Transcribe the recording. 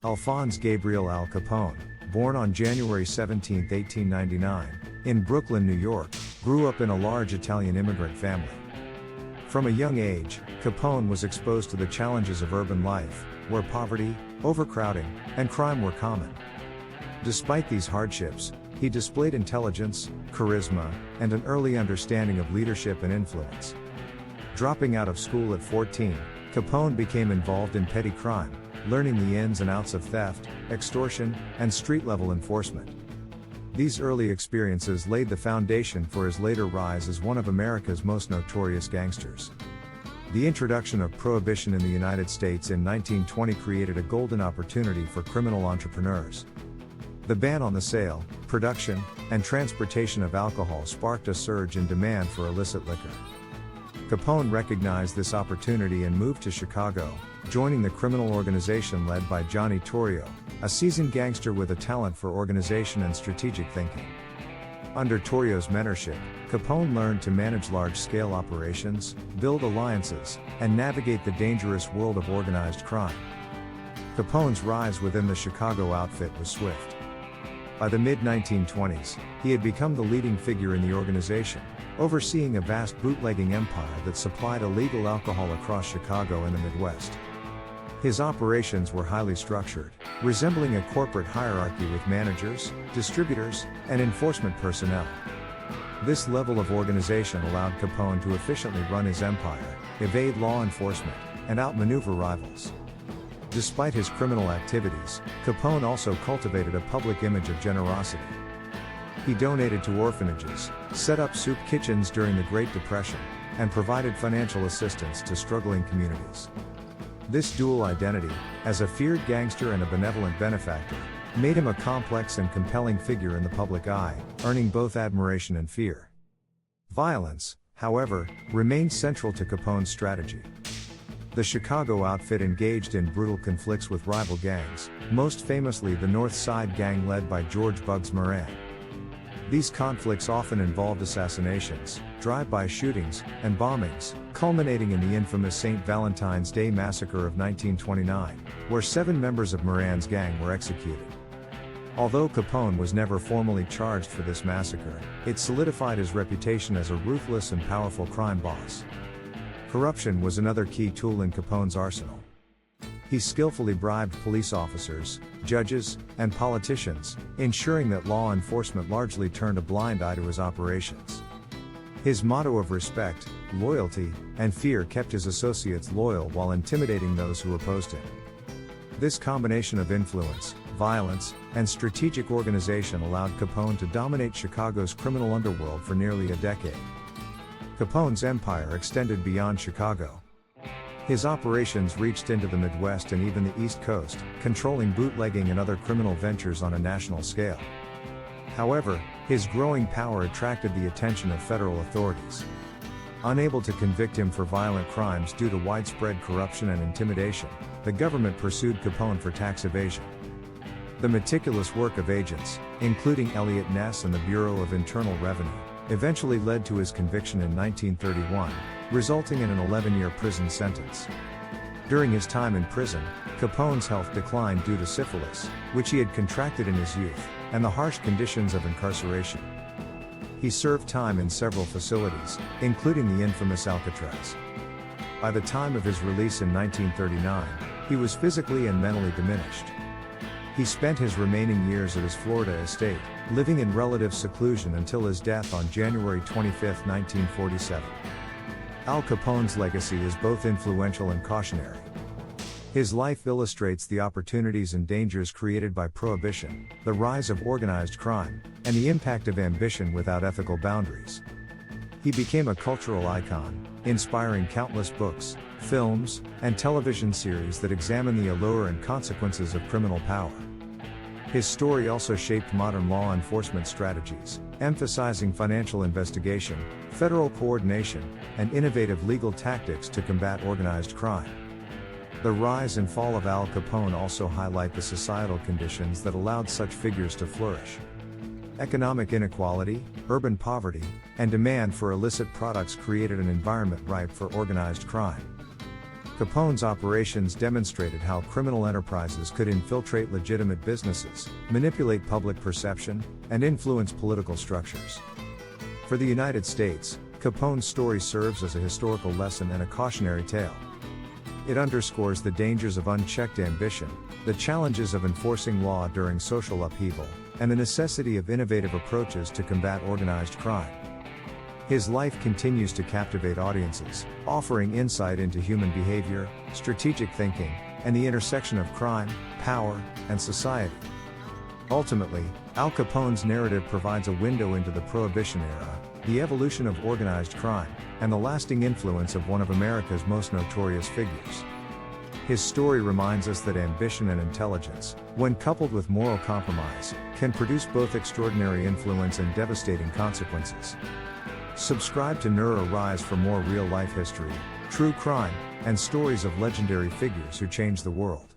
Alphonse Gabriel Al Capone, born on January 17, 1899, in Brooklyn, New York, grew up in a large Italian immigrant family. From a young age, Capone was exposed to the challenges of urban life, where poverty, overcrowding, and crime were common. Despite these hardships, he displayed intelligence, charisma, and an early understanding of leadership and influence. Dropping out of school at 14, Capone became involved in petty crime, learning the ins and outs of theft, extortion, and street-level enforcement. These early experiences laid the foundation for his later rise as one of America's most notorious gangsters. The introduction of Prohibition in the United States in 1920 created a golden opportunity for criminal entrepreneurs. The ban on the sale, production, and transportation of alcohol sparked a surge in demand for illicit liquor. Capone recognized this opportunity and moved to Chicago, joining the criminal organization led by Johnny Torrio, a seasoned gangster with a talent for organization and strategic thinking. Under Torrio's mentorship, Capone learned to manage large-scale operations, build alliances, and navigate the dangerous world of organized crime. Capone's rise within the Chicago outfit was swift. By the mid-1920s, he had become the leading figure in the organization, overseeing a vast bootlegging empire that supplied illegal alcohol across Chicago and the Midwest. His operations were highly structured, resembling a corporate hierarchy with managers, distributors, and enforcement personnel. This level of organization allowed Capone to efficiently run his empire, evade law enforcement, and outmaneuver rivals. Despite his criminal activities, Capone also cultivated a public image of generosity. He donated to orphanages, set up soup kitchens during the Great Depression, and provided financial assistance to struggling communities. This dual identity, as a feared gangster and a benevolent benefactor, made him a complex and compelling figure in the public eye, earning both admiration and fear. Violence, however, remained central to Capone's strategy. The Chicago outfit engaged in brutal conflicts with rival gangs, most famously the North Side Gang led by George Bugs Moran. These conflicts often involved assassinations, drive-by shootings, and bombings, culminating in the infamous St. Valentine's Day Massacre of 1929, where 7 members of Moran's gang were executed. Although Capone was never formally charged for this massacre, it solidified his reputation as a ruthless and powerful crime boss. Corruption was another key tool in Capone's arsenal. He skillfully bribed police officers, judges, and politicians, ensuring that law enforcement largely turned a blind eye to his operations. His motto of respect, loyalty, and fear kept his associates loyal while intimidating those who opposed him. This combination of influence, violence, and strategic organization allowed Capone to dominate Chicago's criminal underworld for nearly a decade. Capone's empire extended beyond Chicago. His operations reached into the Midwest and even the East Coast, controlling bootlegging and other criminal ventures on a national scale. However, his growing power attracted the attention of federal authorities. Unable to convict him for violent crimes due to widespread corruption and intimidation, the government pursued Capone for tax evasion. The meticulous work of agents, including Eliot Ness and the Bureau of Internal Revenue, eventually led to his conviction in 1931, resulting in an 11-year prison sentence. During his time in prison, Capone's health declined due to syphilis, which he had contracted in his youth, and the harsh conditions of incarceration. He served time in several facilities, including the infamous Alcatraz. By the time of his release in 1939, he was physically and mentally diminished. He spent his remaining years at his Florida estate, living in relative seclusion until his death on January 25, 1947. Al Capone's legacy is both influential and cautionary. His life illustrates the opportunities and dangers created by Prohibition, the rise of organized crime, and the impact of ambition without ethical boundaries. He became a cultural icon, inspiring countless books, films, and television series that examine the allure and consequences of criminal power. His story also shaped modern law enforcement strategies, emphasizing financial investigation, federal coordination, and innovative legal tactics to combat organized crime. The rise and fall of Al Capone also highlight the societal conditions that allowed such figures to flourish. Economic inequality, urban poverty, and demand for illicit products created an environment ripe for organized crime. Capone's operations demonstrated how criminal enterprises could infiltrate legitimate businesses, manipulate public perception, and influence political structures. For the United States, Capone's story serves as a historical lesson and a cautionary tale. It underscores the dangers of unchecked ambition, the challenges of enforcing law during social upheaval, and the necessity of innovative approaches to combat organized crime. His life continues to captivate audiences, offering insight into human behavior, strategic thinking, and the intersection of crime, power, and society. Ultimately, Al Capone's narrative provides a window into the Prohibition era, the evolution of organized crime, and the lasting influence of one of America's most notorious figures. His story reminds us that ambition and intelligence, when coupled with moral compromise, can produce both extraordinary influence and devastating consequences. Subscribe to Neura Rise for more real-life history, true crime, and stories of legendary figures who changed the world.